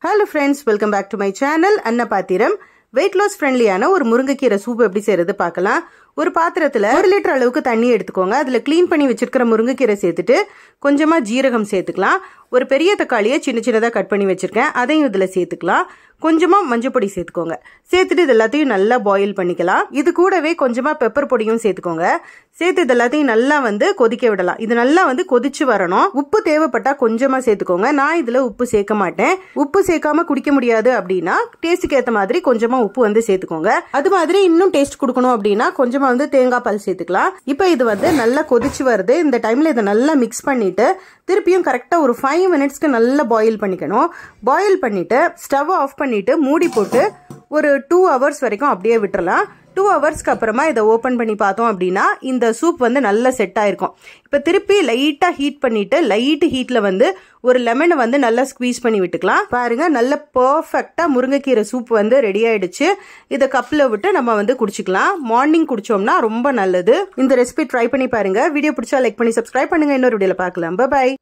Hello friends, welcome back to my channel. Anna Pathiram. Weight loss friendly ஆன ஒரு முருங்கைக்கீரை soup எப்படி செய்யறது பார்க்கலாம். ஒரு பாத்திரத்துல 1 லிட்டர் அளவுக்கு தண்ணி எடுத்துக்கோங்க. அதுல க்ளீன் பண்ணி வச்சிருக்கிற முருங்கைக்கீரை சேர்த்துட்டு கொஞ்சமா ஜீரகம் சேர்த்துக்கலாம். ஒரு பெரிய தக்காளியை சின்ன சின்னதா கட் பண்ணி வச்சிருக்கேன். அதையும் இதுல சேர்த்துக்கலாம். கொஞ்சமா மஞ்சள் பொடி சேர்த்துக்கோங்க. சேர்த்துட்டு இது எல்லாத்தையும் நல்லா பாயில் பண்ணிக்கலாம். இது கூடவே கொஞ்சமா பெப்பர் பொடியும் சேர்த்துக்கோங்க. சேர்த்து இது எல்லாத்தையும் நல்லா கொதிக்க விடலாம். இது நல்லா கொதிச்சு வரணும். உப்பு தேவைப்பட்டா கொஞ்சமா சேர்த்துக்கோங்க. நான் இதுல உப்பு சேர்க்க மாட்டேன். உப்பு சேர்க்காம குடிக்க முடியாது அப்படின்னா டேஸ்ட்டுக்கு ஏத்த மாதிரி கொஞ்சமா உப்பு சேர்த்துக்கோங்க. அது மாதிரி இன்னும் டேஸ்ட் கொடுக்கணும் அப்படின்னா கொஞ்சமா தேங்காய் பால் சேர்த்துக்கலாம். இப்போ இது நல்லா கொதிச்சு வருது. இந்த டைம்ல இதை நல்லா மிக்ஸ் பண்ணிட்டு திருப்பியும் கரெக்டா ஒரு 5 மினிட்ஸ்க்கு நல்லா பாயில் பண்ணிக்கணும். பாயில் பண்ணிட்டு ஸ்டவ் ஆஃப் பண்ணிட்டு மூடி போட்டு ஒரு 2 ஹவர்ஸ் வரைக்கும் அப்படியே விட்டுறலாம். 2 ஹவர்ஸ்க்கு அப்புறமா இதை ஓபன் பண்ணி பார்த்தோம் அப்படின்னா இந்த சூப் நல்லா செட் ஆயிருக்கும். இப்ப திருப்பி லைட்டா ஹீட் பண்ணிட்டு லைட் ஹீட்ல ஒரு லெமனை நல்லா ஸ்குவீஸ் பண்ணி விட்டுக்கலாம். பாருங்க நல்ல பெர்ஃபெக்ட்டா முருங்கைக்கீரை சூப் ரெடி ஆயிடுச்சு. இதை கப்ல விட்டு நம்ம குடிச்சுக்கலாம். மார்னிங் குடிச்சோம்னா ரொம்ப நல்லது. இந்த ரெசிபி ட்ரை பண்ணி பாருங்க. வீடியோ பிடிச்சா லைக் பண்ணி சப்ஸ்கிரைப் பண்ணுங்க. இன்னொரு வீடியோல பார்க்கலாம். பை.